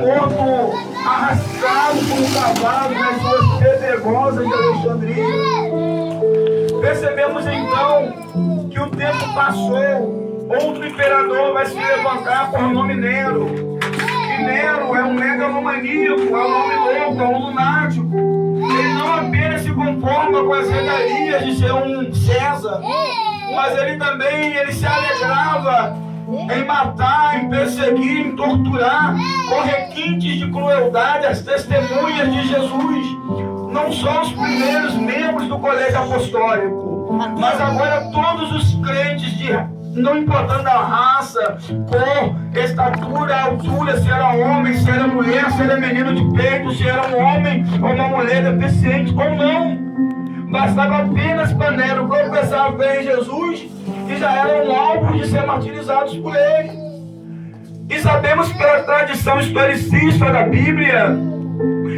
morto, arrastado por um cavalo nas ruas pedregosas de Alexandria. Percebemos então que o tempo passou, outro imperador vai se levantar por nome Nero. E Nero é um megalomaníaco, é um homem louco, é um lunático. Ele não apenas se conforma com as regalias de ser um César, mas ele se alegrava em matar, em perseguir, em torturar, com requintes de crueldade, as testemunhas de Jesus. Não só os primeiros membros do colégio apostólico, mas agora todos os crentes, não importando a raça, cor, estatura, altura, se era homem, se era mulher, se era menino de peito, se era um homem ou uma mulher deficiente ou não. Bastava apenas para Nero professar a fé em Jesus e já eram alvos de ser martirizados por ele. E sabemos pela tradição historicista da Bíblia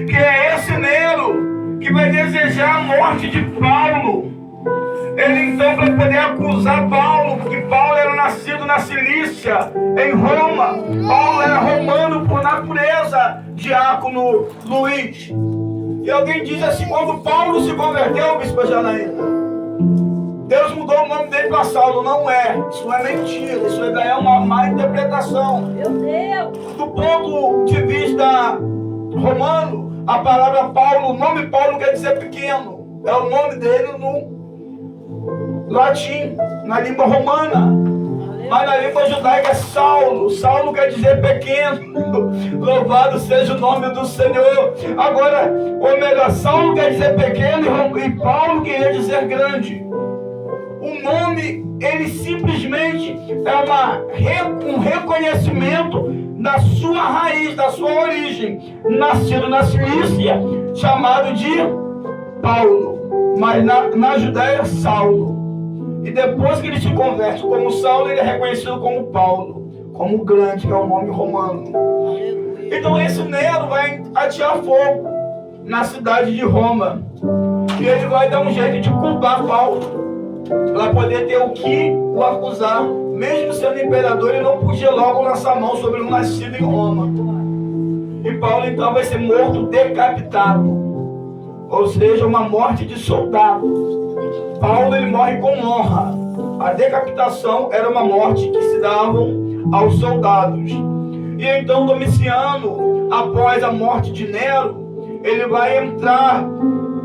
que é esse Nero que vai desejar a morte de Paulo. Ele então vai poder acusar Paulo, porque Paulo era nascido na Cilícia, em Roma. Paulo era romano por natureza, Diácono Luiz. E alguém diz assim: quando Paulo se converteu, bispo Janaína, Deus mudou o nome dele para Saulo. Não é, isso é mentira, isso é uma má interpretação. Meu Deus! Do ponto de vista romano, a palavra Paulo, o nome Paulo quer dizer pequeno. É o nome dele no latim, na língua romana. Mas na língua judaica é Saulo. Saulo quer dizer pequeno. Louvado seja o nome do Senhor. Agora, ou melhor, Saulo quer dizer pequeno e Paulo queria dizer grande. O nome, ele simplesmente é um reconhecimento da sua raiz, da sua origem. Nascido na Cilícia, chamado de Paulo. Mas na Judéia, Saulo. E depois que ele se converte como Saulo, ele é reconhecido como Paulo, como grande, que é o nome romano. Então esse Nero vai atear fogo na cidade de Roma. E ele vai dar um jeito de culpar Paulo, para poder ter o que o acusar. Mesmo sendo imperador, ele não podia logo lançar mão sobre um nascido em Roma. E Paulo então vai ser morto decapitado, ou seja, uma morte de soldado. Paulo ele morre com honra. A decapitação era uma morte que se davam aos soldados. E então Domiciano, após a morte de Nero, ele vai entrar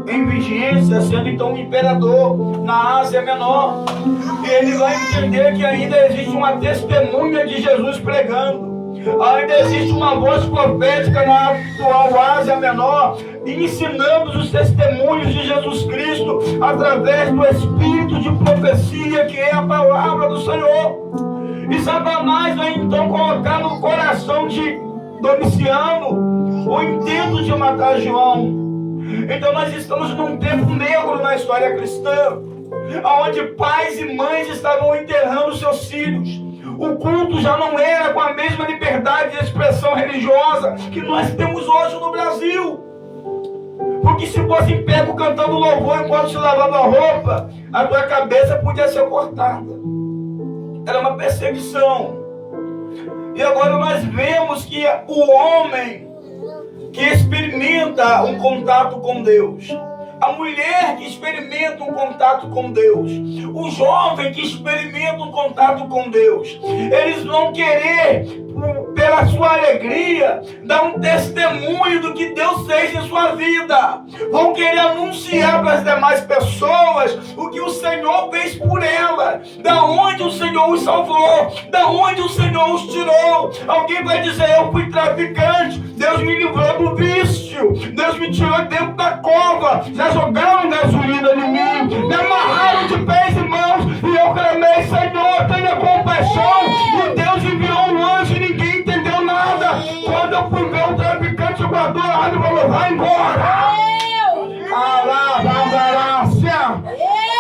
em vigência, sendo então um imperador na Ásia Menor. E ele vai entender que ainda existe uma testemunha de Jesus pregando. Ainda existe uma voz profética na atual Ásia Menor, ensinando os testemunhos de Jesus Cristo através do Espírito de profecia, que é a palavra do Senhor. E Satanás vai então colocar no coração de Domiciano o intento de matar João. Então nós estamos num tempo negro na história cristã, onde pais e mães estavam enterrando seus filhos. O culto já não era com a mesma liberdade de expressão religiosa que nós temos hoje no Brasil. Porque se fosse pego cantando louvor enquanto se lavava a roupa, a tua cabeça podia ser cortada. Era uma perseguição. E agora nós vemos que o homem que experimenta um contato com Deus, a mulher que experimenta um contato com Deus, o jovem que experimenta um contato com Deus, eles vão querer, pela sua alegria, dar um testemunho do que Deus fez em sua vida. Vão querer anunciar para as demais pessoas o que o Senhor fez por ela, da onde o Senhor os salvou, da onde o Senhor os tirou. Alguém vai dizer: eu fui traficante, Deus me livrou do vício, Deus me tirou dentro da cova, já jogaram gasolina em mim, me amarraram de pés e mãos, e eu clamei: Senhor, tenha compaixão. E Deus enviou um anjo e ninguém entendeu nada. Quando eu fui ver o traficante, o guardou a arma e falou: vai embora.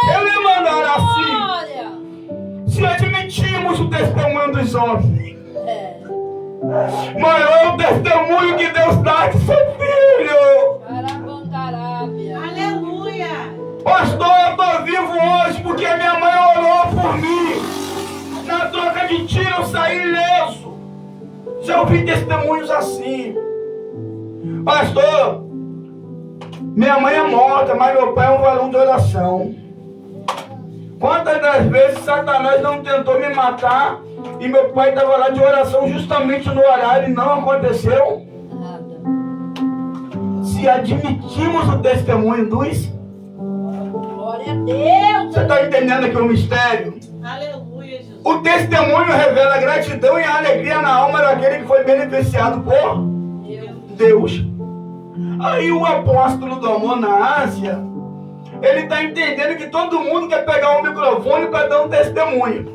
Ele mandará assim. Se admitimos o testemunho dos homens, maior é o testemunho que Deus dá de seu filho. Aleluia. Pastor, eu estou vivo hoje porque a minha mãe orou por mim. Na troca de tiro eu saí ileso. Já ouvi testemunhos assim. Pastor, minha mãe é morta, mas meu pai é um varão de oração. Quantas das vezes Satanás não tentou me matar e meu pai estava lá de oração justamente no horário e não aconteceu? Nada. Se admitimos o testemunho dos... Glória a Deus! Você está entendendo aqui o mistério? Aleluia, Jesus. O testemunho revela a gratidão e a alegria na alma daquele que foi beneficiado por Deus. Aí o apóstolo do amor na Ásia, ele está entendendo que todo mundo quer pegar um microfone para dar um testemunho.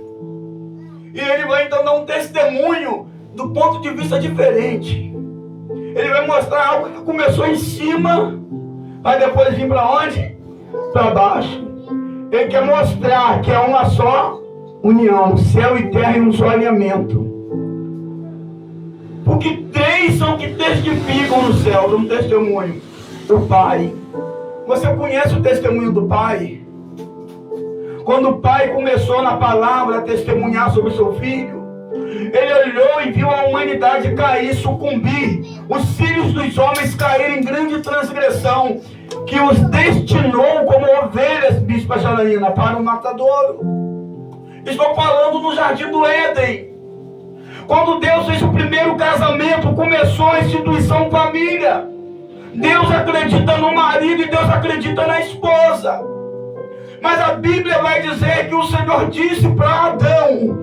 E ele vai então dar um testemunho do ponto de vista diferente. Ele vai mostrar algo que começou em cima, vai depois vir para onde? Para baixo. Ele quer mostrar que é uma só união, céu e terra em um só alinhamento. Porque três são que testificam no céu, dão um testemunho. O Pai. Você conhece o testemunho do Pai? Quando o Pai começou na palavra a testemunhar sobre o seu Filho, ele olhou e viu a humanidade cair, sucumbir, os filhos dos homens caírem em grande transgressão, que os destinou como ovelhas, bispa Janaína, para o matadouro. Estou falando no Jardim do Éden. Quando Deus fez o primeiro casamento, começou a instituição família. Deus acredita no marido e Deus acredita na esposa. Mas a Bíblia vai dizer que o Senhor disse para Adão,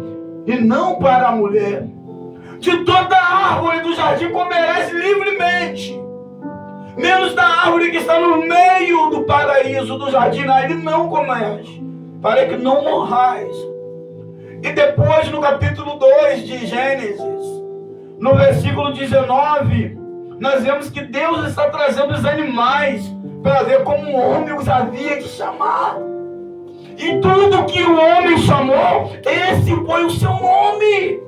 e não para a mulher: de toda árvore do jardim comerás livremente, menos da árvore que está no meio do paraíso do jardim, ele não comerás, para que não morrais. E depois, no capítulo 2 de Gênesis, no versículo 19, nós vemos que Deus está trazendo os animais para ver como o homem os havia de chamar. E tudo que o homem chamou, esse foi o seu nome.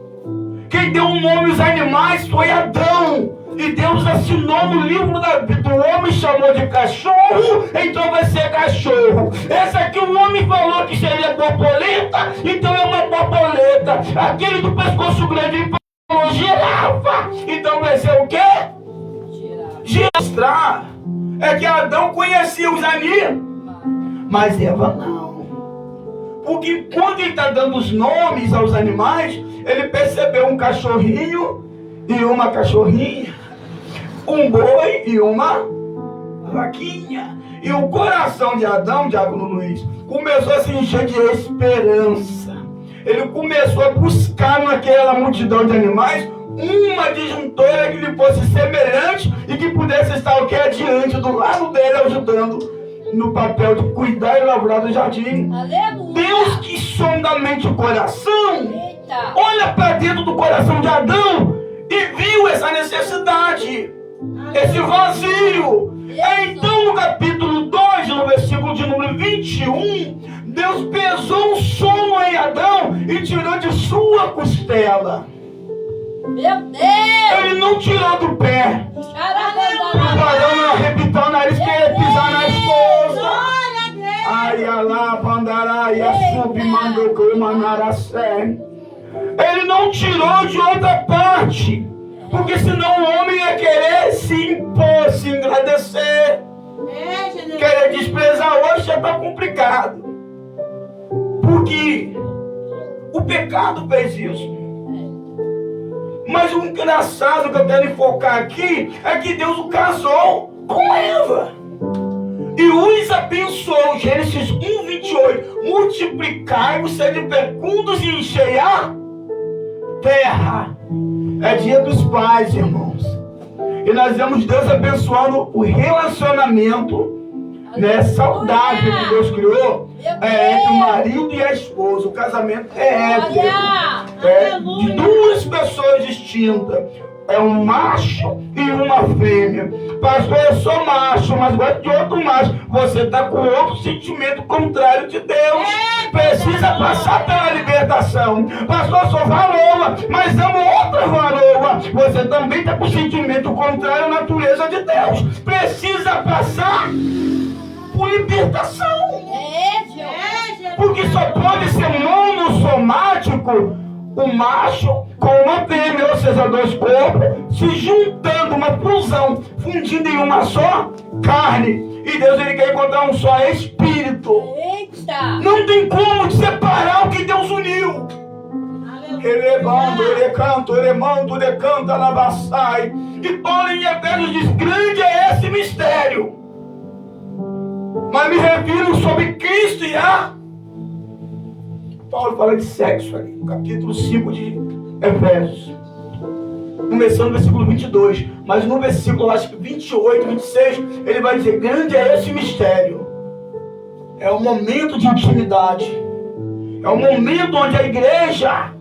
Quem deu o nome aos animais foi Adão. E Deus assinou no livro da vida. O homem chamou de cachorro, então vai ser cachorro. Esse aqui o homem falou que seria borboleta, então é uma borboleta. Aquele do pescoço grande falou girafa, então vai ser o quê? Girafa. É que Adão conhecia os animais, mas Eva não. Porque quando ele está dando os nomes aos animais, ele percebeu um cachorrinho e uma cachorrinha, um boi e uma vaquinha. E o coração de Adão, Diácono Luiz, começou a se encher de esperança. Ele começou a buscar naquela multidão de animais uma disjuntora que lhe fosse semelhante e que pudesse estar o que adiante, do lado dele, ajudando no papel de cuidar e lavrar do jardim. Aleluia. Deus que sonda a mente e o coração, Eita, olha para dentro do coração de Adão e viu essa necessidade, esse vazio. Então no capítulo 2, no versículo de número 21, Deus pesou o sono em Adão e tirou de sua costela. meu Deus! Ele não tirou do pé. O varão não arrebitou o nariz, queria pisar na esposa. Ai, alá, bandará, e a submandou, manaracé. Ele não tirou de outra parte, porque senão o homem ia querer se impor, se engrandecer. Querer desprezar hoje já está complicado. Porque o pecado fez isso. Mas o engraçado que eu quero enfocar aqui é que Deus o casou com Eva e os abençoou. Gênesis 1:28. Multiplicai-vos, sede fecundos e enchei a terra. É dia dos pais, irmãos. E nós vemos Deus abençoando o relacionamento, né, saudável que Deus criou, entre o marido e a esposa. O casamento é hétero, é de duas pessoas distintas. É um macho e uma fêmea. Pastor, eu sou macho, mas gosto de outro macho. Você está com outro sentimento contrário de Deus. Precisa passar pela libertação. Pastor, eu sou varoa, mas amo outra varoa. Você também está com sentimento contrário à natureza de Deus. Precisa passar por libertação. Porque só pode ser monossomático o macho com uma fêmea, ou seja, dois corpos, se juntando, uma fusão, fundindo em uma só carne. E Deus, ele quer encontrar um só espírito. Eita! Não tem como separar o que Deus uniu. Elevando, ele canta, ele manda, ele canta, alabaçai. E Paulo em Efésios diz: grande é esse mistério. Mas me refiro sobre Cristo e a... Paulo fala de sexo ali, no capítulo 5 de Efésios. Começando no versículo 22. Mas no versículo, acho que 28, 26, ele vai dizer: grande é esse mistério. É um momento de intimidade. É um momento onde a igreja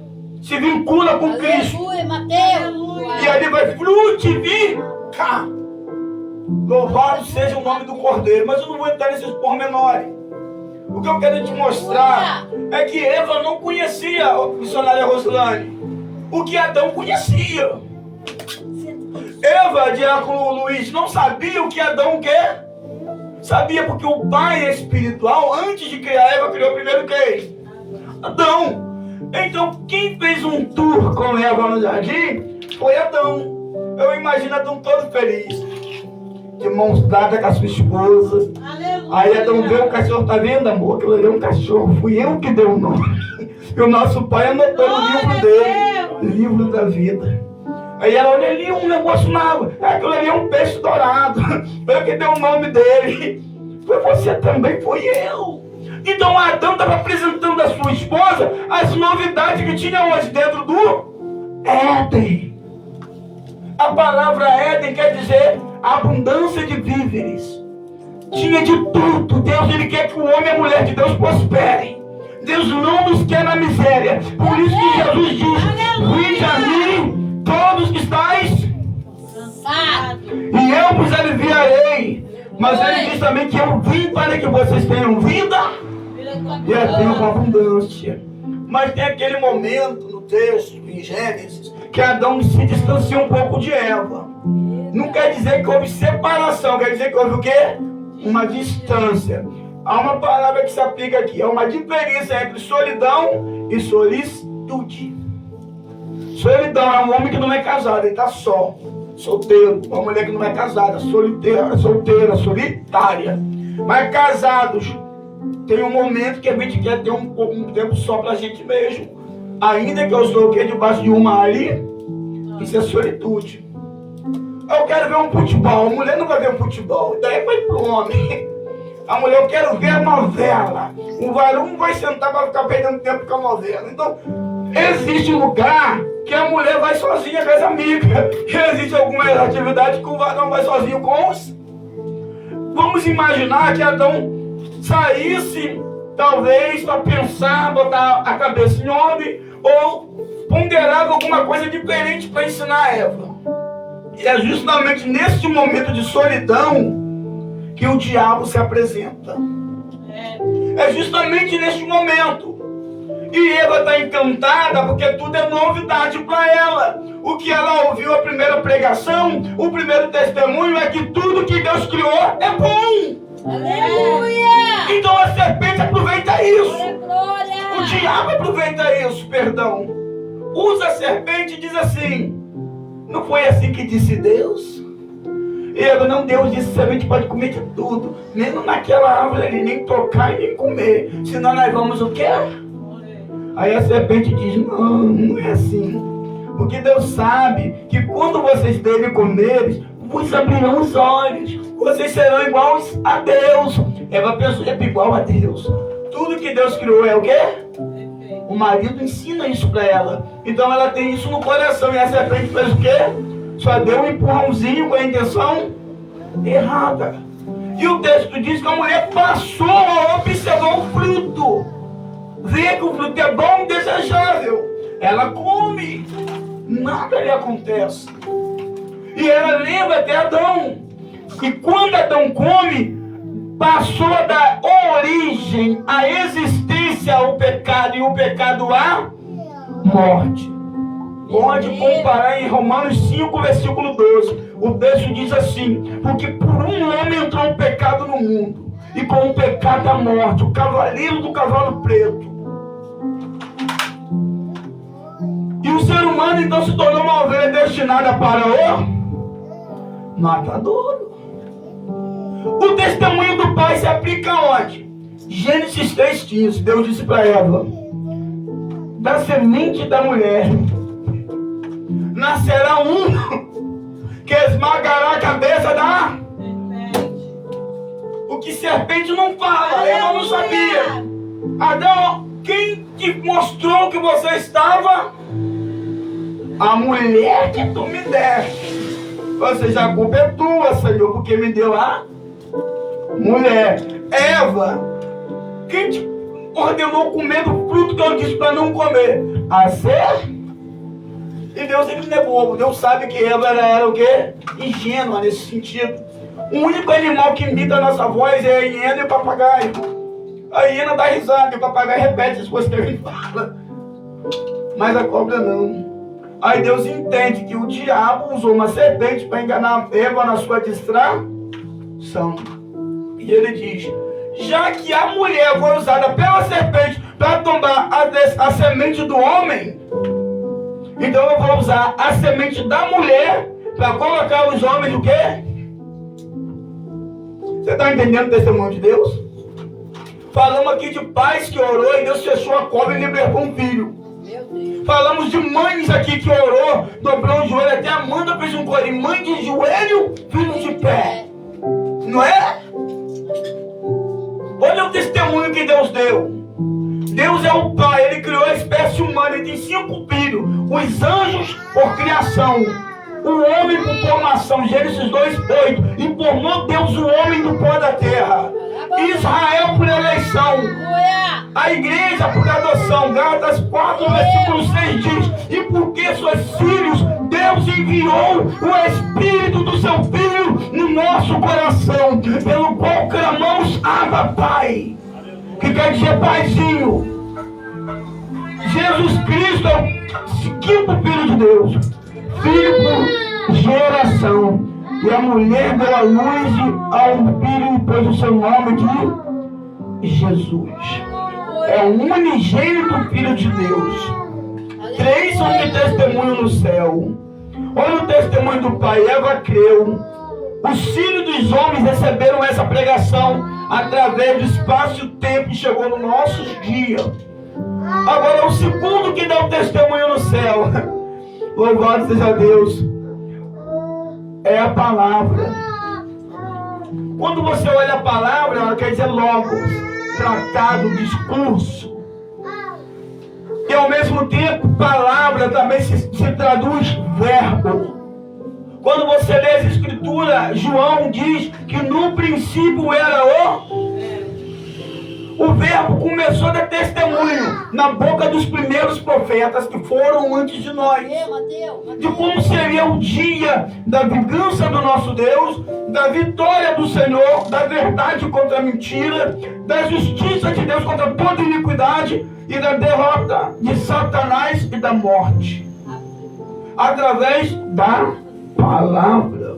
se vincula com Cristo. Aleluia, Mateus! E aí vai frutificar. Louvado seja o nome do Cordeiro. Mas eu não vou entrar nesses pormenores. O que eu quero te mostrar é que Eva não conhecia, a missionária Roslane, o que Adão conhecia. Eva, diácono Luiz, não sabia o que Adão quer. Sabia porque o pai espiritual, antes de criar Eva, criou primeiro quem? Adão. Então, quem fez um tour com Eva no jardim foi Adão. Eu imagino Adão todo feliz, de mãos dadas com a sua esposa. Aleluia. Aí Adão vê o cachorro, tá vendo, amor? Aquilo ali é um cachorro, fui eu que dei o nome. E o nosso pai anotou no livro dele, livro da vida. Aí ela olha ali, um negócio na água. Aquilo ali é um peixe dourado. Eu que dei o nome dele. Foi você também, foi eu. Então Adão estava apresentando à sua esposa as novidades que tinha hoje dentro do Éden. A palavra Éden quer dizer abundância de víveres. Tinha de tudo. Deus, ele quer que o homem e a mulher de Deus prosperem. Deus não nos quer na miséria. Por isso que Jesus diz: vinde a mim, todos que estáis Cansado. e eu vos aliviarei. Mas ele diz também que eu vim para que vocês tenham vida e a tenham com abundância. Mas tem aquele momento no texto, em Gênesis, que Adão se distancia um pouco de Eva. Não quer dizer que houve separação, quer dizer que houve o quê? Uma distância. Há uma palavra que se aplica aqui. Há uma diferença entre solidão e solicitude. Solidão é um homem que não é casado, ele está só, solteiro. Uma mulher que não é casada, solteira, solitária. Mas casados, tem um momento que a gente quer ter um tempo só pra gente mesmo. Ainda que eu estou aqui debaixo de uma ali, isso é solitude. Eu quero ver um futebol, a mulher não vai ver um futebol, daí vai pro homem. A mulher, eu quero ver a novela. O varão vai sentar para ficar perdendo tempo com a novela. Então, existe lugar que a mulher vai sozinha com as amigas. E existe alguma atividade que o varão vai sozinho com os... Vamos imaginar que Adão saísse, talvez, para pensar, botar a cabeça em ordem, ou ponderava alguma coisa diferente para ensinar a Eva. E é justamente nesse momento de solidão que o diabo se apresenta. É justamente neste momento. E Eva está encantada porque tudo é novidade para ela. O que ela ouviu, a primeira pregação, o primeiro testemunho é que tudo que Deus criou é bom. Aleluia! Então a serpente aproveita isso. Glória! O diabo aproveita isso, perdão. Usa a serpente e diz assim: não foi assim que disse Deus? Eva, não, Deus disse que a gente pode comer de tudo, mesmo naquela árvore ali, nem tocar e nem comer, senão nós vamos o quê? Aí a serpente diz: não é assim, porque Deus sabe que quando vocês dele comerem, vos abrirão os olhos, vocês serão iguais a Deus. Eva pensou: é igual a Deus, tudo que Deus criou é o quê? O marido ensina isso para ela, então ela tem isso no coração. E a serpente fez o quê? Só deu um empurrãozinho com a intenção errada. E o texto diz que a mulher passou a observar o fruto, vê que o fruto é bom e desejável. Ela come, nada lhe acontece. E ela lembra até Adão. E quando Adão come, passou a dar origem, a existência ao pecado, e o pecado à morte. Pode comparar em Romanos 5, versículo 12. O texto diz assim: porque por um homem entrou o pecado no mundo, e com o pecado a morte, o cavaleiro do cavalo preto. E o ser humano então se tornou uma ovelha destinada para o matadouro. O testemunho do pai se aplica aonde? Gênesis 3,15. Deus disse para Eva: da semente da mulher nascerá um que esmagará a cabeça da... O que serpente não fala, Eva não sabia. Adão, quem te mostrou que você estava? A mulher que tu me deste. Ou seja, a culpa é tua, Senhor, porque me deu a mulher. Eva, quem te ordenou comer do fruto que eu disse para não comer? A ser? E Deus, ele não é bobo. Deus sabe que Eva era o quê? Ingênua nesse sentido. O único animal que imita a nossa voz é a hiena e o papagaio. A hiena dá risada e o papagaio repete as coisas que a gente fala. Mas a cobra não. Aí Deus entende que o diabo usou uma serpente para enganar Eva na sua distração. E ele diz: já que a mulher foi usada pela serpente para tomar a semente do homem, então eu vou usar a semente da mulher para colocar os homens o quê? Você está entendendo o testemunho de Deus? Falamos aqui de pais que orou e Deus fechou a cobra e libertou um filho. Falamos de mães aqui que orou, dobrou o joelho, até Amanda fez um corinho. Mãe de joelho, filho de pé. Não é? Olha o testemunho que Deus deu. Deus é o Pai, Ele criou a espécie humana, Ele tem 5 filhos. Os anjos por criação, o homem por formação, Gênesis 2:8. E formou Deus o homem do pó da terra. Israel por eleição. A igreja por adoção. Gálatas 4, versículo 6 diz: e porque sois filhos, Deus enviou o Espírito do seu Filho no nosso coração, pelo qual clamamos Abba Pai, que quer dizer Paizinho. Jesus Cristo é o 5º Filho de Deus, filho por geração. E a mulher deu a luz a um filho e pôs o seu nome de Jesus. É o unigênito Filho de Deus. 3 são de testemunho no céu. Olha o testemunho do Pai. Eva creu. Os filhos dos homens receberam essa pregação através do espaço e o tempo que chegou no nossos dias. Agora o segundo que dá o testemunho no céu, louvado seja Deus, é a palavra. Quando você olha a palavra, ela quer dizer logos, tratado, discurso. E ao mesmo tempo, palavra também se traduz verbo. Quando você lê as escrituras, João diz que no princípio era o verbo começou a dar testemunho na boca dos primeiros profetas que foram antes de nós. De como seria o dia da vingança do nosso Deus, da vitória do Senhor, da verdade contra a mentira, da justiça de Deus contra toda iniquidade e da derrota de Satanás e da morte. Através da palavra.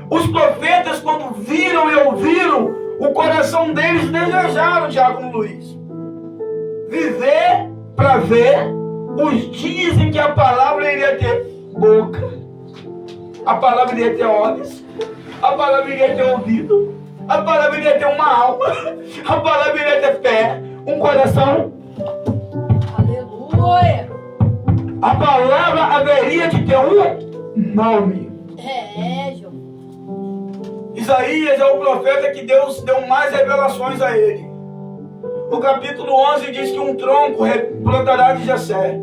Os profetas, quando viram e ouviram, o coração deles desejaram, Diácono Luiz, viver para ver os dias em que a palavra iria ter boca, a palavra iria ter olhos, a palavra iria ter ouvido, a palavra iria ter uma alma, a palavra iria ter pé, um coração. Aleluia! A palavra haveria de ter um nome. João. Isaías é o profeta que Deus deu mais revelações a ele. O capítulo 11 diz que um tronco brotará de Jessé,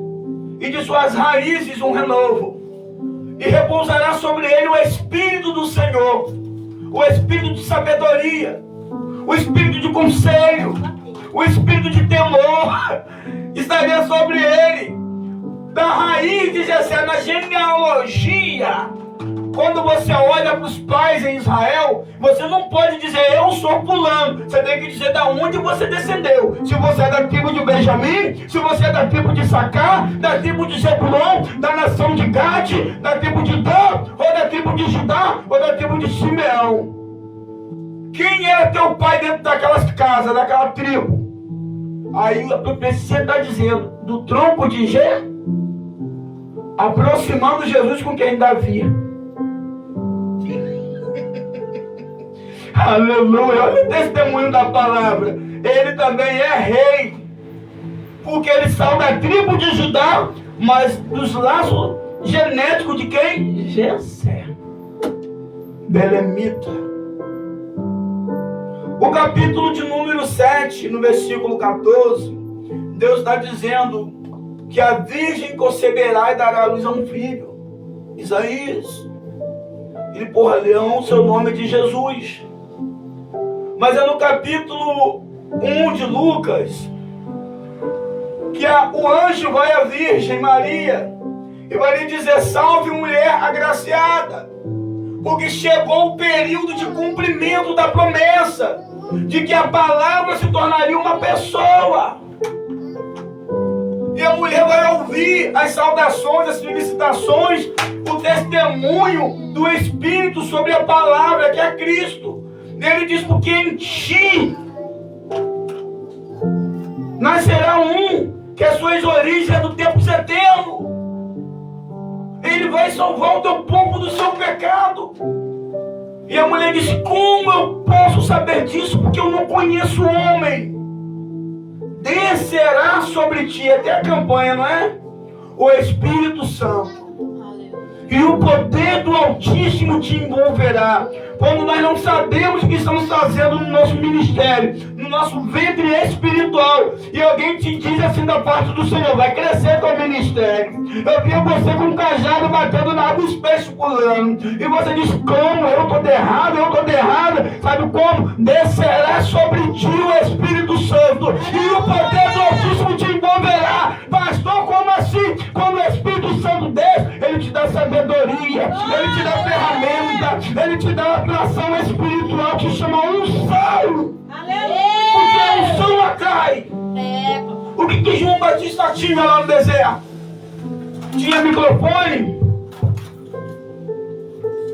e de suas raízes um renovo, e repousará sobre ele o Espírito do Senhor, o Espírito de sabedoria, o Espírito de conselho, o Espírito de temor, estaria sobre ele. Da raiz de Jessé, na genealogia, quando você olha para os pais em Israel, você não pode dizer eu sou fulano. Você tem que dizer da onde você descendeu. Se você é da tribo de Benjamim, se você é da tribo de Sacar, da tribo de Zebulon, da nação de Gade, da tribo de Dan, ou da tribo de Judá, ou da tribo de Simeão. Quem era teu pai dentro daquelas casas, daquela tribo? Aí a profecia está dizendo, do tronco de aproximando Jesus com quem? Davi. Aleluia, olha o testemunho da palavra. Ele também é rei, porque ele saiu da tribo de Judá, mas dos laços genéticos de quem? Jessé, belemita. O capítulo de número 7, no versículo 14, Deus está dizendo que a virgem conceberá e dará à luz a um filho. Isaías, ele porra leão, seu nome é de Jesus. Mas é no capítulo 1 de Lucas que o anjo vai à Virgem Maria e vai lhe dizer: salve mulher agraciada, porque chegou o período de cumprimento da promessa de que a palavra se tornaria uma pessoa. E a mulher vai ouvir as saudações, as felicitações, o testemunho do Espírito sobre a palavra que é Cristo. Ele diz: porque em ti nascerá um, que as suas origens é do tempo eterno. Ele vai salvar o teu povo do seu pecado. E a mulher diz: como eu posso saber disso? Porque eu não conheço o homem. Descerá sobre ti, até a campanha, não é? O Espírito Santo. E o poder do Altíssimo te envolverá. Quando nós não sabemos o que estamos fazendo no nosso ministério, no nosso ventre espiritual, e alguém te diz assim da parte do Senhor: vai crescer teu ministério. Eu vi você com um cajado batendo na água, os peixes pulando. E você diz: como? Eu estou derrada. Sabe como? Descerá sobre ti o Espírito Santo, e o poder do Altíssimo te envolverá. Pastor, como assim? Quando o Espírito Santo desce, ele te dá sabedoria, ele te dá ferramenta, ele te dá uma atração espiritual que chama unção. Porque a unção atrai. O que João Batista tinha lá no deserto? Tinha microfone?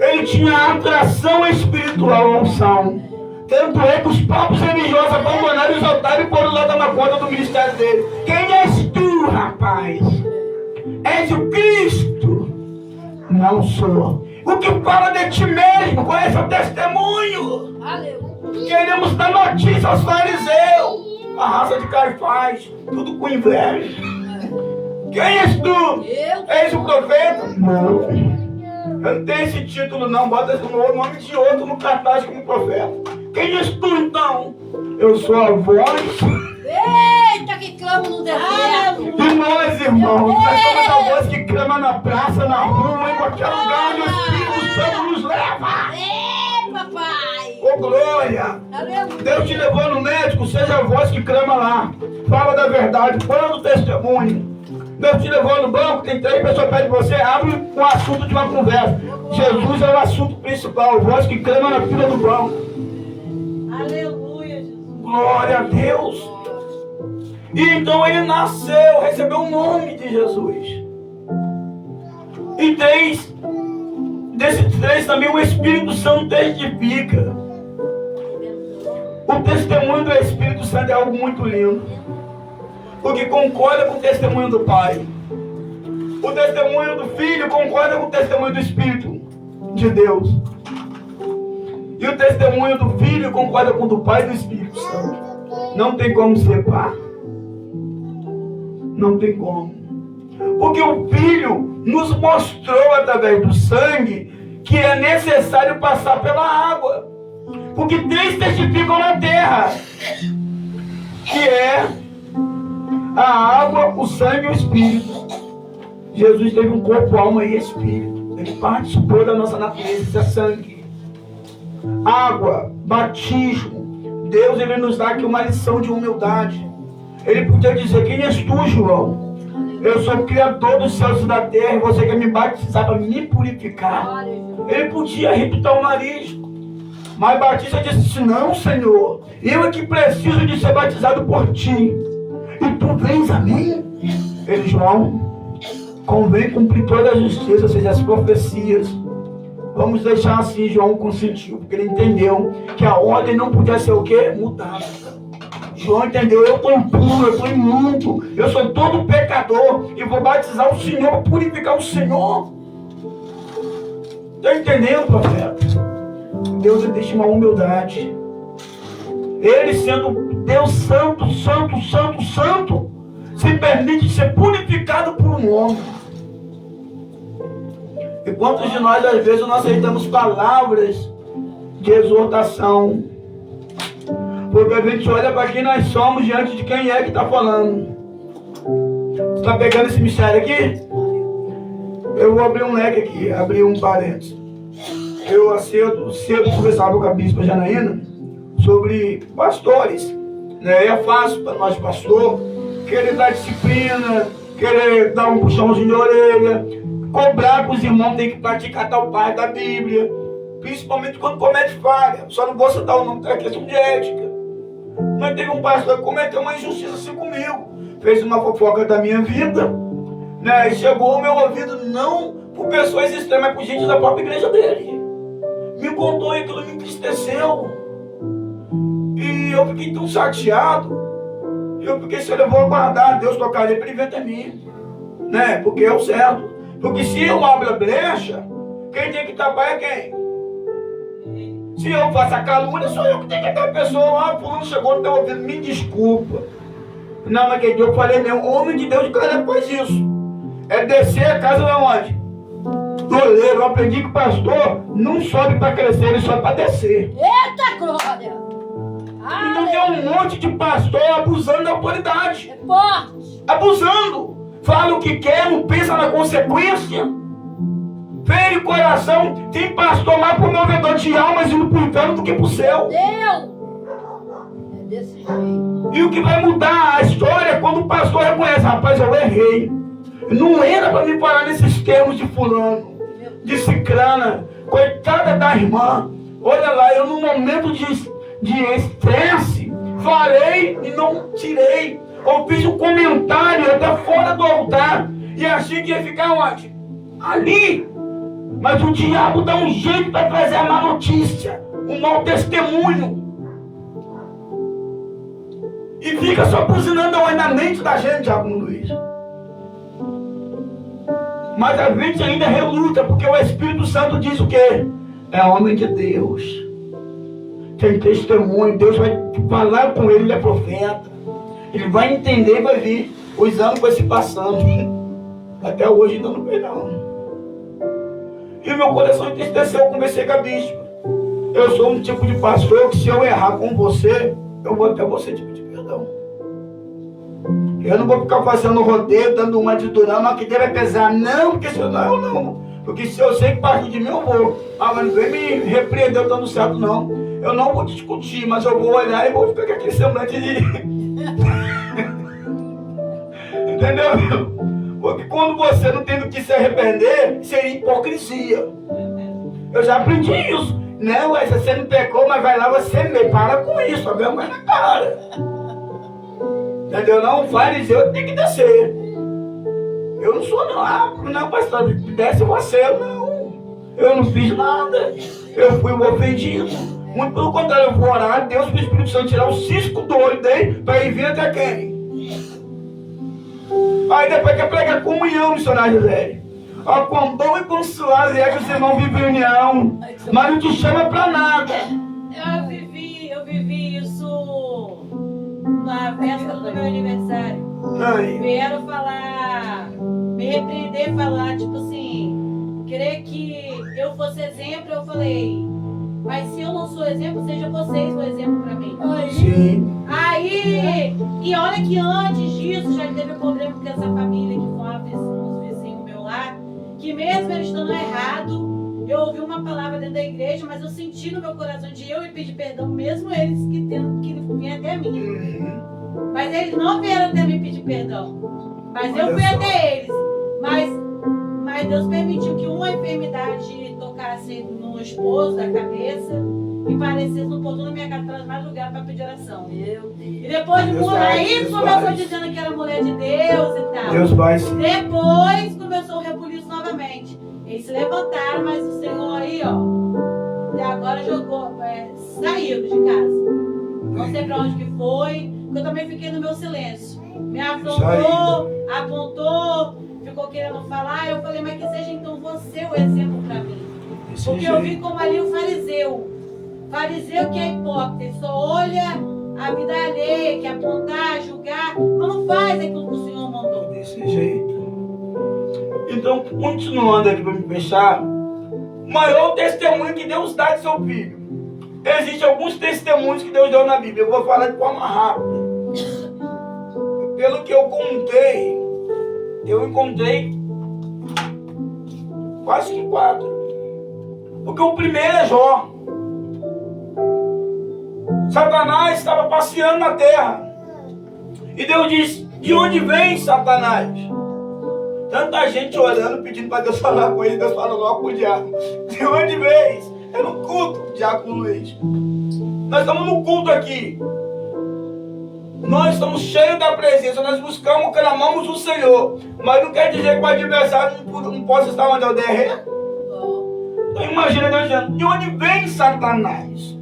Ele tinha atração espiritual, a unção. Tanto é que os próprios religiosos abandonaram os altares e foram lá tomar conta do ministério dele. Quem és tu, rapaz? És o Cristo? Não sou. O que fala de ti mesmo? Qual é seu testemunho? Queremos dar notícia aos fariseus, a raça de Caifás, tudo com inveja. Quem és tu? És o profeta? Não. Eu não tenho esse título não, bota o nome de outro no cartaz como profeta. Quem és tu então? Eu sou a voz. Eita, que clama no deserto. E nós, irmãos, nós somos a voz que clama na praça, na rua, em qualquer lugar onde o Espírito Santo nos leva. Papai. Ô glória! Deus te levou no médico, seja a voz que clama lá. Fala da verdade, fala do testemunho. Deus te levou no banco, tem 3 pessoas perto de você, abre um assunto de uma conversa. Jesus é o assunto principal, a voz que clama na fila do banco. Aleluia, Jesus. Glória a Deus. E então ele nasceu, recebeu o nome de Jesus. E desses 3 também o Espírito Santo testifica. O testemunho do Espírito Santo é algo muito lindo, porque concorda com o testemunho do Pai. O testemunho do Filho concorda com o testemunho do Espírito de Deus. E o testemunho do Filho concorda com o do Pai e do Espírito Santo. Não tem como separar. Não tem como. Porque o Filho nos mostrou através do sangue que é necessário passar pela água. Porque 3 testificam na terra, que é a água, o sangue e o Espírito. Jesus teve um corpo, alma e espírito. Ele participou da nossa natureza, isso é sangue. Água, batismo. Deus, ele nos dá aqui uma lição de humildade. Ele podia dizer: quem és tu, João? Eu sou o Criador dos céus e da terra, e você quer me batizar para me purificar? Ele podia arrepitar o nariz. Mas Batista disse: não, Senhor, eu é que preciso de ser batizado por ti, e tu vens a mim? Ele: João, convém cumprir toda a justiça, ou seja, as profecias. Vamos deixar assim. João consentiu, porque ele entendeu que a ordem não podia ser o quê? Mudada. João entendeu, eu estou impuro, eu estou imundo, eu sou todo pecador e vou batizar o Senhor, purificar o Senhor. Está entendendo, profeta? Deus deixa uma humildade. Ele sendo Deus santo, santo, santo, santo, se permite ser purificado por um homem. E quantos de nós às vezes não aceitamos palavras de exortação? Porque a gente olha para quem nós somos diante de quem é que está falando. Você está pegando esse mistério aqui? Eu vou abrir um leque aqui, abrir um parênteses. Eu cedo conversava com a bispa Janaína sobre pastores. Né? É fácil para nós pastor querer dar disciplina, querer dar um puxãozinho de orelha, cobrar que os irmãos têm que praticar tal parte da Bíblia, principalmente quando comete falha. Só não vou citar o nome, é questão de ética. Mas teve um pastor que cometeu uma injustiça assim comigo, fez uma fofoca da minha vida, né? E chegou ao meu ouvido não por pessoas extremas, mas por gente da própria igreja dele. Me contou e aquilo me entristeceu. E eu fiquei tão chateado. Eu fiquei, se eu vou aguardar Deus tocar ele para ele vir até mim, né? Porque é o certo. Porque se eu abro a brecha, quem tem que tapar é quem? Se eu faço a calúnia, sou eu que tenho que dar a pessoa. Fulano chegou no teu ouvido, me desculpa. Não, mas que eu falei mesmo, homem de Deus de Caleb faz isso. É descer a casa da onde? Do oleiro. Eu aprendi que o pastor não sobe para crescer, ele sobe para descer. Eita glória! Então tem um monte de pastor abusando da autoridade. É forte! Abusando. Fala o que quer, não pensa na consequência. Feio coração. Tem pastor mais promovedor de almas indo pro inferno do que pro céu. Deus! É desse jeito. E o que vai mudar a história é quando o pastor reconhece: rapaz, eu errei. Não era para me parar nesses termos de fulano, de ciclana, coitada da irmã. Olha lá, eu num momento de estresse, falei e não tirei. Eu fiz um comentário até fora do altar e achei que ia ficar onde? Ali. Mas o diabo dá um jeito para trazer a má notícia, um mau testemunho. E fica só buzinando na mente da gente, Diabo Luiz. Mas a gente ainda reluta, porque o Espírito Santo diz o quê? É homem de Deus. Tem testemunho, Deus vai falar com ele, ele é profeta. Ele vai entender e vai vir. Os anos vão se passando. Até hoje ainda não veio não. E o meu coração entristeceu, eu conversei com a bispa. Eu sou um tipo de pastor que se eu errar com você, eu vou até você te pedir perdão. Eu não vou ficar fazendo rodeio, dando uma de durama que deve pesar. Não, porque se eu não. Porque se eu sei que parte de mim eu vou. Ah, mas não vem me repreender dando certo não. Eu não vou discutir, mas eu vou olhar e vou ficar com aquele semblante de... Entendeu? Porque quando você não tem do que se arrepender, seria hipocrisia. Eu já aprendi isso. Não, você não pecou, mas vai lá, você me para com isso, a vergonha na cara. Entendeu? Não, fariseu tem que descer. Eu não sou não. Ah, não, pastor, desce você, não. Eu não fiz nada. Eu fui o ofendido. Muito pelo contrário, eu vou orar a Deus para o Espírito Santo tirar o cisco do olho dele para ir vir até quem? Aí depois quer pregar comunhão, missionário José. Ó, com bom e consular é que os irmãos vivem em união, mas não te chama pra nada. Eu vivi isso na véspera do meu aniversário. Aí. Vieram falar, me repreender, falar, tipo assim, querer que eu fosse exemplo. Eu falei, mas se eu não sou exemplo, seja vocês o exemplo pra mim. Sim. Aí, e olha que antes disso já teve problema com essa família que foi uns vizinhos meu lá, que mesmo eles estando errado, eu ouvi uma palavra dentro da igreja, mas eu senti no meu coração de eu ir pedir perdão, mesmo eles que tendo que vir até mim. Mas eles não vieram até mim pedir perdão. Mas eu fui até eles. Mas Deus permitiu que uma enfermidade tocasse no esposo da cabeça e parecesse no portão da minha casa para mais lugar para pedir oração. Meu Deus. E depois de aí começou dizendo que era mulher de Deus e tal. Deus vai sim. Depois começou o rebuliço novamente. Eles se levantaram, mas o Senhor aí, ó, agora jogou, saíram de casa. Não sei para onde que foi, Porque eu também fiquei no meu silêncio. Me Isso aí. afrontou, apontou, ficou querendo falar. Eu falei, mas que seja então você o exemplo para mim. Desse Porque eu vi jeito. como ali o fariseu. Fariseu que é hipócrita, ele só olha a vida alheia, que apontar, julgar, mas não faz aquilo que o Senhor mandou. Desse jeito. Então, continuando aqui para me fechar, o maior testemunho que Deus dá de seu filho. Existem alguns testemunhos que Deus deu na Bíblia. Eu vou falar de forma rápida. Pelo que eu contei, eu encontrei quase que 4. Porque o primeiro é Jó. Satanás estava passeando na terra. E Deus disse: de onde vem Satanás? Tanta gente orando, pedindo para Deus falar com ele. Deus fala logo com o diabo: de onde vem? É no culto, Diácono Luiz. Nós estamos no culto aqui. Nós estamos cheios da presença. Nós buscamos, clamamos o Senhor. Mas não quer dizer que o adversário não possa estar onde eu der. Então imagina Deus dizendo: de onde vem Satanás?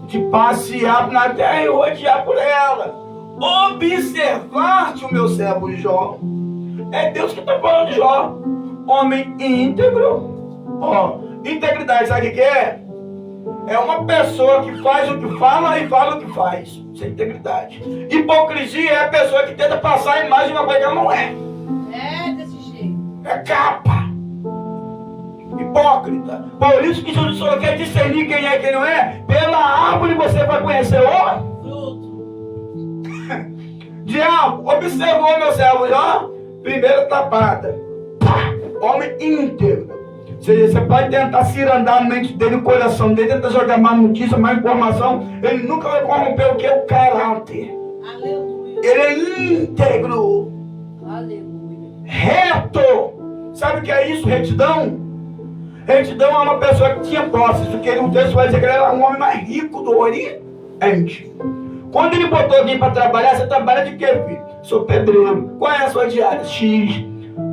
De passear na terra e rodear por ela. Observar-te o meu servo Jó. É Deus que está falando de Jó. Homem íntegro. Ó, integridade, sabe o que é? É uma pessoa que faz o que fala e fala o que faz. Isso é integridade. Hipocrisia é a pessoa que tenta passar a imagem de uma coisa que ela não é. É desse jeito. É capa. Hipócrita. Por isso que Jesus só quer discernir quem é e quem não é. Pela árvore você vai conhecer o Fruto. diabo. Observou meu servo Jó? Primeira tapada. Pá! Homem íntegro. Ou seja, você pode tentar cirandar a mente dele, o coração dele, tentar jogar má notícia, má informação. Ele nunca vai corromper o que é o caráter. Aleluia. Ele é íntegro. Aleluia. Reto. Sabe o que é isso? Retidão? Retidão é uma pessoa que tinha posses. Porque o texto vai dizer que ele era um homem mais rico do Oriente. Quando ele botou alguém para trabalhar, você trabalha de quê, filho? Sou pedreiro. Qual é a sua diária? X.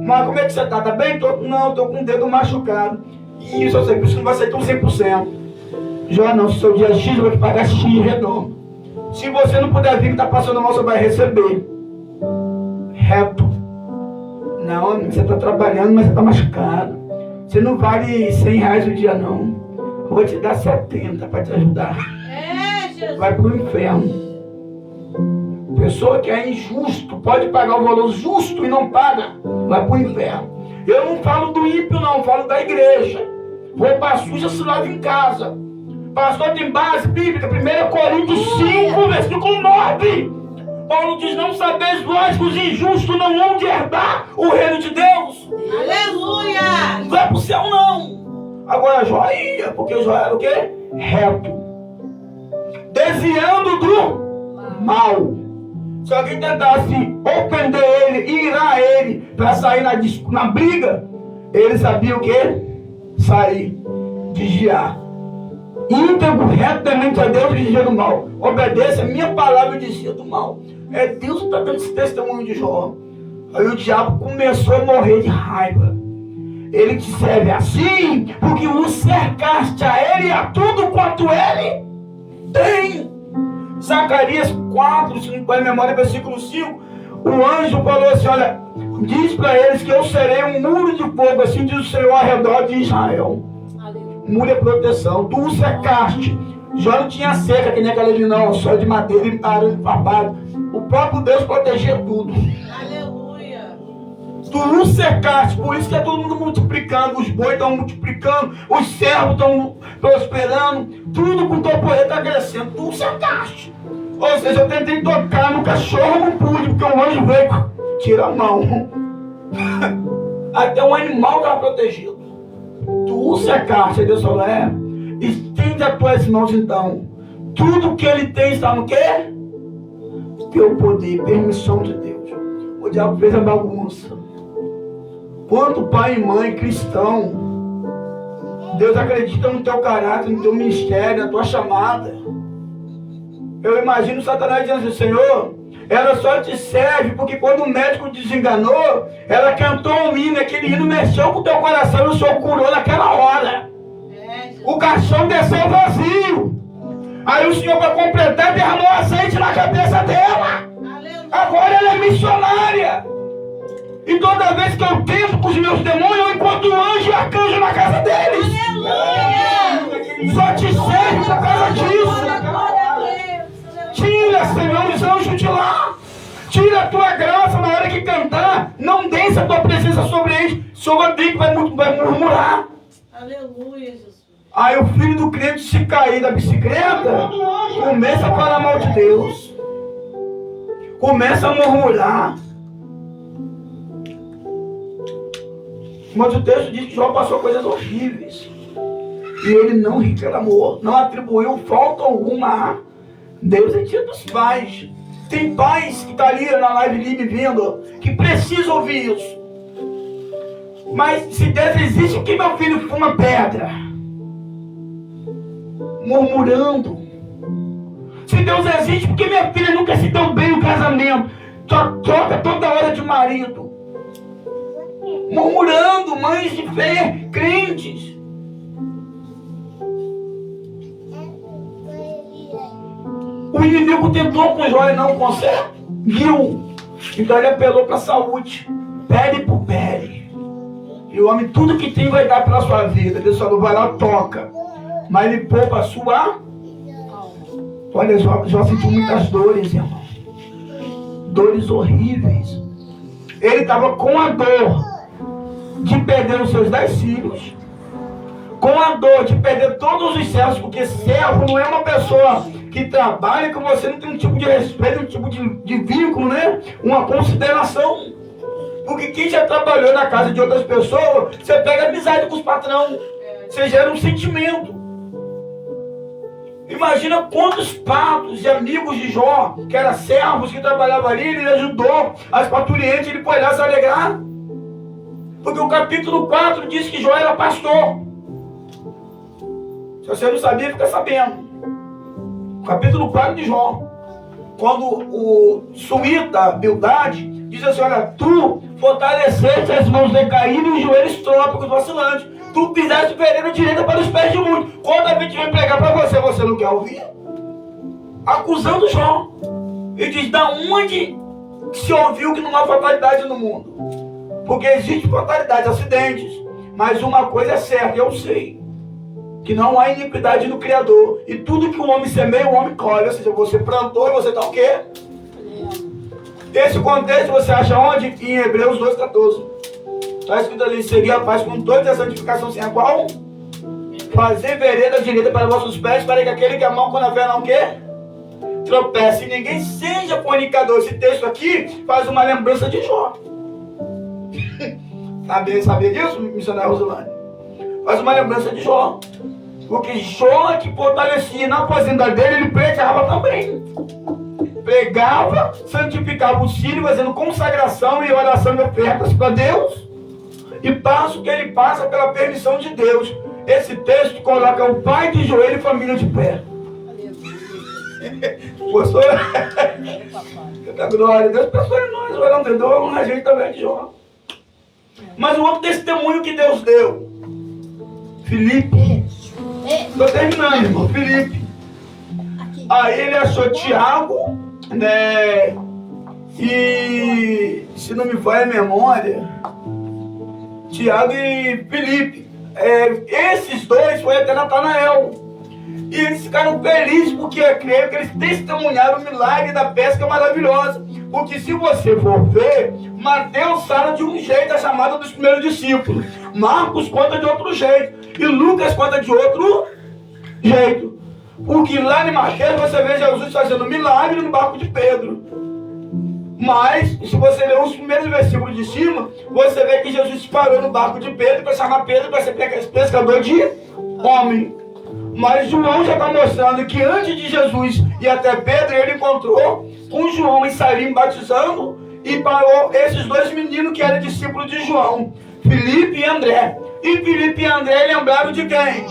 Mas como é que você tá? Tá bem? Não, tô com o dedo machucado. Isso, eu sei, por isso não vai ser tão 100%. Já não, se seu dia é X, eu vou te pagar X redondo. Se você não puder vir, que tá passando mal, você vai receber. Reto. Não, você tá trabalhando, mas você tá machucado. Você não vale R$100 o dia, não. Eu vou te dar 70 para te ajudar. É, Jesus. Vai pro inferno. Pessoa que é injusto, pode pagar o valor justo e não paga, vai pro inferno. Eu não falo do ímpio, não, eu falo da igreja. Roupa suja se lava em casa. Pastor tem base bíblica, 1 Coríntios 5, versículo 9. Paulo diz: não sabeis vós que os injustos não vão de herdar o reino de Deus. Aleluia. Não vai pro céu, não. Agora Jó ia, porque Jó era o quê? Reto. Desviando do mal. Se alguém tentasse ofender ele, irar ele, para sair na briga, ele sabia o quê? Sair, vigiar. Íntegro, reto, temente a Deus e vigia do mal. Obedeça a minha palavra e desvia do mal. É Deus que está dando esse testemunho de Jó. Aí o diabo começou a morrer de raiva. Ele te serve assim, porque o cercaste a ele e a tudo quanto ele tem. Zacarias 4, se não me memória, versículo 5, o anjo falou assim: olha, diz para eles que eu serei um muro de fogo, assim diz o Senhor, ao redor de Israel. Muro é proteção. Tu o cercaste. Já não tinha cerca que nem aquela de não, só de madeira e arame farpado. O próprio Deus protegia tudo. Aleluia. Tu o cercaste, por isso que é todo mundo multiplicando. Os bois estão multiplicando, os servos estão prosperando, tudo com tua poeira está crescendo. Tu o cercaste. Ou seja, eu tentei tocar no cachorro, não pude, porque o anjo veio, tira a mão. Até o animal estava protegido. Tu o cercaste, Deus falou: estende as tuas mãos então. Tudo que ele tem está no quê? Teu poder, permissão de Deus. O diabo fez a bagunça. Quanto pai e mãe cristão, Deus acredita no teu caráter, no teu ministério, na tua chamada. Eu imagino Satanás dizendo assim: Senhor, ela só te serve porque quando o médico desenganou, ela cantou um hino, aquele hino mexeu com o teu coração e o Senhor curou naquela hora. O caixão desceu vazio. Aí o Senhor, para completar, derramou azeite na cabeça dela. Aleluia. Agora ela é missionária. E toda vez que eu tento com os meus demônios, eu encontro anjo e arcanjo na casa deles. Aleluia. Só te serve por causa disso. Glória a Deus. Tira, Senhor, os anjos de lá. Tira a tua graça na hora que cantar. Não desça a tua presença sobre eles. O Senhor vai murmurar. Aleluia, Jesus. Aí o filho do crente se cair da bicicleta, começa a falar mal de Deus. Começa a murmurar. Mas o texto diz que Jó passou coisas horríveis. E ele não reclamou, não atribuiu falta alguma a Deus. É dia dos pais. Tem pais que estão ali na live ali me vendo, que precisam ouvir isso. Mas se Deus existe, por que meu filho fuma pedra? Murmurando. Se Deus existe, por que minha filha nunca se deu bem no casamento? Troca toda hora de marido. Murmurando, mães de fé, crentes. O inimigo tentou com Jó e não conseguiu. Então ele apelou para a saúde. Pele por pele. E o homem, tudo que tem vai dar pela sua vida. Deus falou, vai lá, toca. Mas ele poupa a sua. Olha, Jó sentiu muitas dores, irmão. Dores horríveis. Ele estava com a dor de perder os seus 10 filhos. Com a dor de perder todos os servos. Porque servo não é uma pessoa que trabalha com você, não tem um tipo de respeito, um tipo de vínculo, né? Uma consideração. Porque quem já trabalhou na casa de outras pessoas, você pega amizade com os patrões. Você gera um sentimento. Imagina quantos patos e amigos de Jó, que eram servos que trabalhavam ali, ele ajudou as parturientes, ele foi lá se alegrar. Porque o capítulo 4 diz que Jó era pastor. Se você não sabia, fica sabendo. Capítulo 4 de Jó. Quando o suíta, Bildade, diz assim, olha, tu fortaleceste as mãos decaídas e os joelhos trópicos vacilantes. Tu pisaste vereda direita para os pés de muitos. Quando a gente vem pregar para você, você não quer ouvir? Acusando Jó. Ele diz, da onde se ouviu que não há fatalidade no mundo? Porque existe fatalidade, acidentes. Mas uma coisa é certa, eu sei. Que não há iniquidade no Criador. E tudo que o homem semeia, o homem colhe. Ou seja, você plantou e você está o quê? Esse contexto você acha onde? Em Hebreus 2,14. Está escrito ali, seguir a paz com toda a santificação, sem a qual? Fazer vereda direita para vossos pés, para que aquele que amam quando a fé não quer, tropece. E ninguém seja fornicador. Esse texto aqui faz uma lembrança de Jó. Sabia disso, missionário Rosilane? Faz uma lembrança de Jó. Porque Jó que fortalecia na fazenda dele, ele pregava também. Pregava, santificava os filhos, fazendo consagração e oração de ofertas para Deus. E passa o que ele passa pela permissão de Deus. Esse texto coloca o pai de joelho e família de pé. Gostou? Da glória de Deus, pessoal, nós oramos de Deus, a gente também de Jó. Mas o outro testemunho que Deus deu, Filipe. Estou terminando, irmão. Filipe. Aí ele achou Tiago, né? E se não me falha a memória, Tiago e Filipe. Esses dois foram até Natanael. E eles ficaram felizes porque creio que eles testemunharam o milagre da pesca maravilhosa. Porque se você for ver, Mateus fala de um jeito a chamada dos primeiros discípulos. Marcos conta de outro jeito. E Lucas conta de outro jeito. Porque lá em Mateus você vê Jesus fazendo milagre no barco de Pedro. Mas, se você ler os primeiros versículos de cima, você vê que Jesus parou no barco de Pedro para chamar Pedro para ser pescador de homem. Mas João já está mostrando que antes de Jesus ir até Pedro, ele encontrou com João em Salim batizando e parou esses dois meninos que eram discípulos de João, Filipe e André. E Filipe e André lembraram de quem?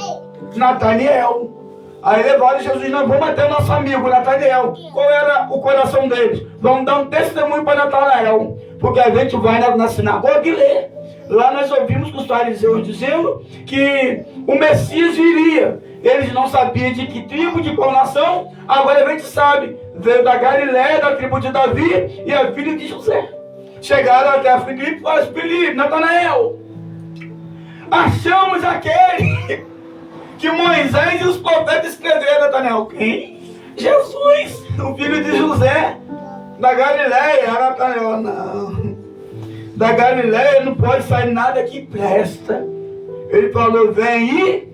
Natanael. Aí levaram Jesus, nós vamos até o nosso amigo Natanael. Qual era o coração deles? Vamos dar um testemunho para Natanael, porque a gente vai na sinagoga e lê. Lá nós ouvimos os fariseus dizendo que o Messias viria. Eles não sabiam de que tribo, de qual nação. Agora a gente sabe. Veio da Galiléia, da tribo de Davi, e é filho de José. Chegaram até Filipe e falaram: Filipe, Natanael, achamos aquele que Moisés e os profetas escreveram. Natanael, quem? Jesus, o filho de José, da Galiléia. Natanael, não. Da Galiléia não pode sair nada que presta. Ele falou: vem e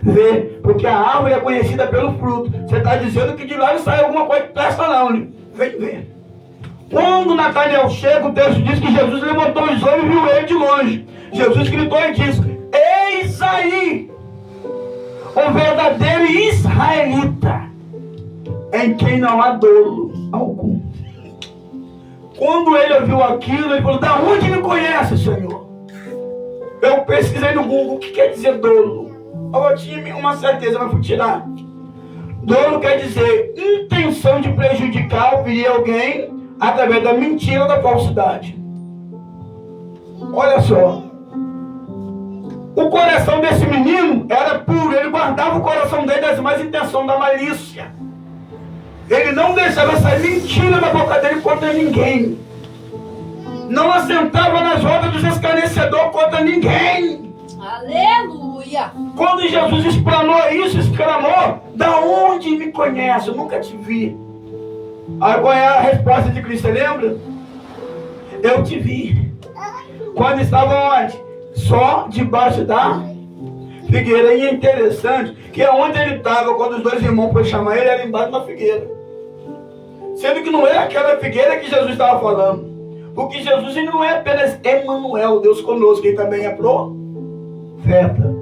vê, porque a árvore é conhecida pelo fruto. Você está dizendo que de lá não sai alguma coisa que presta, não, né? Vem ver. Quando Natanael chega, o texto diz que Jesus levantou os olhos e viu ele de longe. Jesus gritou e disse: eis aí o verdadeiro israelita, em quem não há dolo algum. Quando ele ouviu aquilo, ele falou: da onde me conhece, Senhor? Eu pesquisei no Google o que quer dizer dolo. Eu tinha uma certeza, mas fui tirar. Dolo quer dizer intenção de prejudicar ou ferir alguém através da mentira ou da falsidade. Olha só. O coração desse menino era puro. Ele guardava o coração dele das más intenções, da malícia. Ele não deixava sair mentira da boca dele contra ninguém. Não assentava nas rodas dos escarnecedores contra ninguém. Aleluia! Quando Jesus explanou isso, exclamou: da onde me conhece? Eu nunca te vi. Aí qual é a resposta de Cristo, você lembra? Eu te vi. Quando estava onde? Só debaixo da figueira. E é interessante que onde ele estava, quando os dois irmãos foram chamar ele, era embaixo da figueira. Sendo que não é aquela figueira que Jesus estava falando. Porque Jesus, ele não é apenas Emmanuel, Deus conosco, ele também é profeta.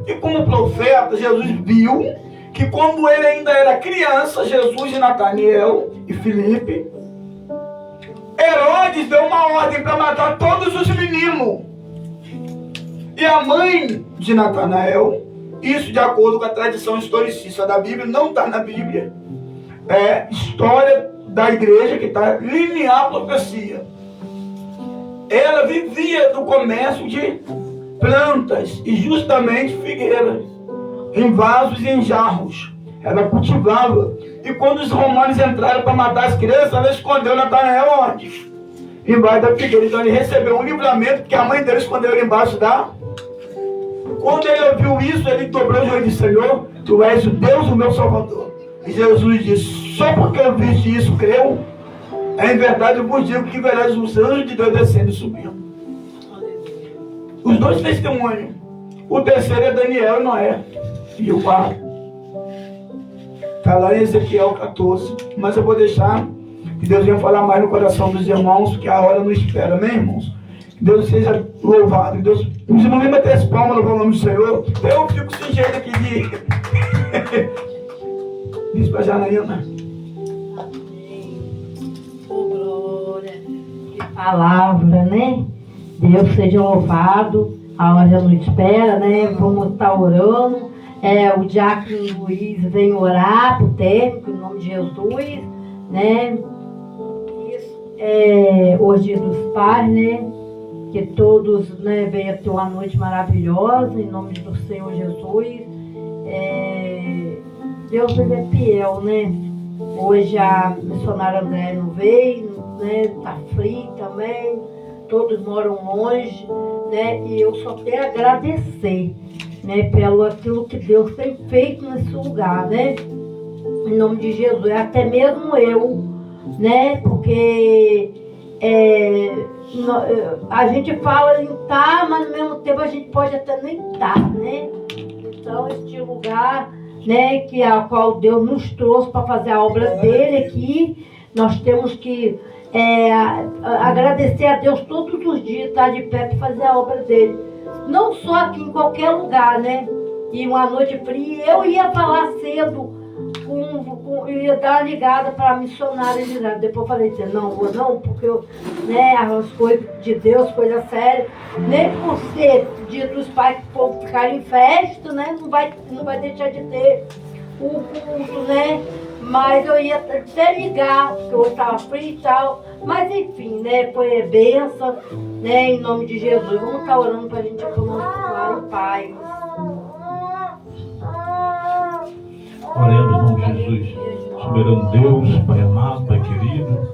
E como profeta, Jesus viu que quando ele ainda era criança, Jesus e Natanael e Filipe, Herodes deu uma ordem para matar todos os meninos. E a mãe de Natanael, isso de acordo com a tradição historicista da Bíblia, não está na Bíblia, é história da igreja que está linear a profecia. Ela vivia do comércio de plantas e justamente figueiras, em vasos e em jarros. Ela cultivava. E quando os romanos entraram para matar as crianças, ela escondeu Natanael onde? Embaixo da figueira. Então ele recebeu um livramento, porque a mãe dele escondeu ele embaixo da... Quando ele ouviu isso, ele dobrou o joelho e disse: Senhor, tu és o Deus, o meu Salvador. E Jesus disse: só porque eu viste isso, creu? Em verdade eu vos digo que verás os anjos de Deus descendo e subindo. Os dois testemunhos. O terceiro é Daniel e Noé. E o quarto está lá em Ezequiel 14. Mas eu vou deixar que Deus venha falar mais no coração dos irmãos, porque a hora não espera, amém, irmãos? Que Deus seja louvado. Deus... Os irmãos nem bater as palmas no nome do Senhor. Eu fico sem jeito aqui de... Diz para a Janaína. Palavra, né? Deus seja louvado. A hora já não espera, né? Vamos estar orando. O diácono Luiz vem orar pro técnico, em nome de Jesus, né? Hoje Dia dos Pais, né? Que todos, né, venham ter uma noite maravilhosa, em nome do Senhor Jesus. Deus ele é fiel, né? Hoje a missionária André não veio, né? Tá frio também, todos moram longe, né? E eu só tenho a agradecer, né? Pelo aquilo que Deus tem feito nesse lugar, né? Em nome de Jesus, até mesmo eu, né? Porque a gente fala em estar, mas no mesmo tempo a gente pode até nem estar, né? Então este lugar, né, que a qual Deus nos trouxe para fazer a obra dele aqui, nós temos que agradecer a Deus todos os dias, estar de pé para fazer a obra dele. Não só aqui, em qualquer lugar, né? E uma noite fria, eu ia falar cedo, ia dar uma ligada para a missionária. Depois eu falei assim: não, vou não, porque né, as coisas de Deus, coisas sérias, nem por ser Dia dos Pais que o povo ficar em festa, né? Não vai deixar de ter o culto, né? Mas eu ia até ligar, porque eu estava frio e tal. Mas enfim, né? Foi bênção, né? Em nome de Jesus. Vamos estar orando para a gente ir para o nosso lar em paz. Oremos em nome de Jesus. Soberano Deus, Pai amado, Pai querido,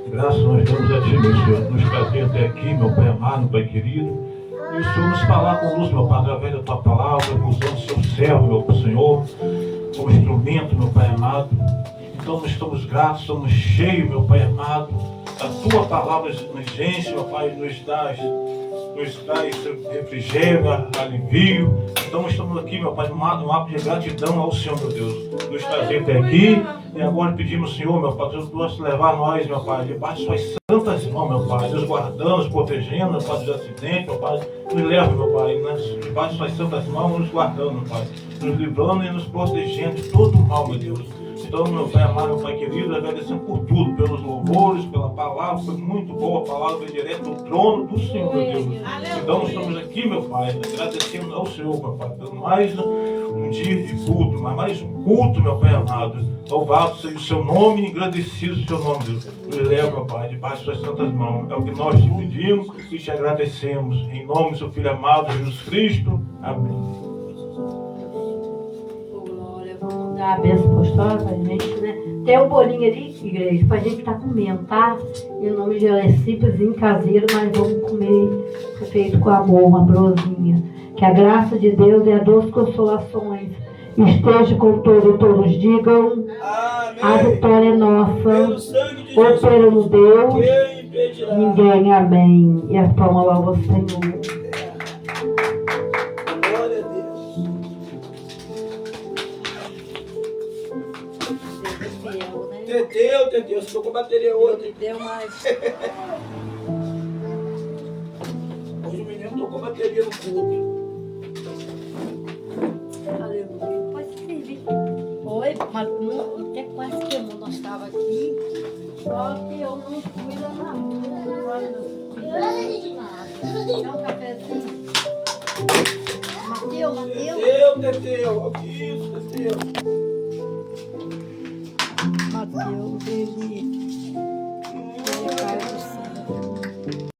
graças nós damos a Ti, meu Senhor, nos trazer até aqui, meu Pai amado, Pai querido, e o Senhor nos falar conosco, meu Pai, através da Tua palavra, usando o Seu servo, meu Senhor, como instrumento, meu Pai amado. Então nós estamos gratos, estamos cheios, meu Pai amado, a Tua palavra nos enche, meu Pai, nos traz refrigério, alivio. Então estamos aqui, meu Pai, num ato de gratidão ao Senhor, meu Deus, nos trazer até aqui. E agora pedimos, Senhor, meu Pai, Deus possa levar nós, meu Pai, debaixo de Suas santas mãos, meu Pai, nos guardando, nos protegendo, meu Pai, dos acidentes, meu Pai, nos leva, meu Pai, debaixo de Suas santas mãos, nos guardando, meu Pai, nos livrando e nos protegendo de todo o mal, meu Deus. Então, meu Pai amado, meu Pai querido, agradecendo por tudo, pelos louvores, pela palavra, foi muito boa a palavra, foi direto do trono do Senhor, meu Deus. Então, estamos aqui, meu Pai, agradecendo ao Senhor, meu Pai, por mais um dia de culto, mas mais um culto, meu Pai amado. Louvado seja o Seu nome e agradecido o Seu nome, Deus. Nos leva, meu Pai, debaixo de Suas santas mãos. É o que nós te pedimos e te agradecemos. Em nome do Seu Filho amado, Jesus Cristo. Amém. Vamos dar a bênção apostólica pra gente, né? Tem um bolinho ali, igreja, pra gente estar comendo, tá? Em nome de Jesus, é simplesinho, caseiro, mas vamos comer, feito com amor, uma brosinha. Que a graça de Deus e as duas consolações esteja com todos digam, Amém. a vitória é nossa, Pelo sangue de Jesus, operando Deus, quem impedirá? ninguém, amém. E a palma ao Senhor. Glória a Deus. Teteu, você tocou bateria hoje. Deu mais. Hoje o menino tocou bateria no culto. Aleluia. Pode servir. Oi, mas não, até quase queimou. Nós estávamos aqui, só que eu não fui lá na rua. Dá um cafezinho. Mateus. Teteu, isso, Teteu. Mateus, ele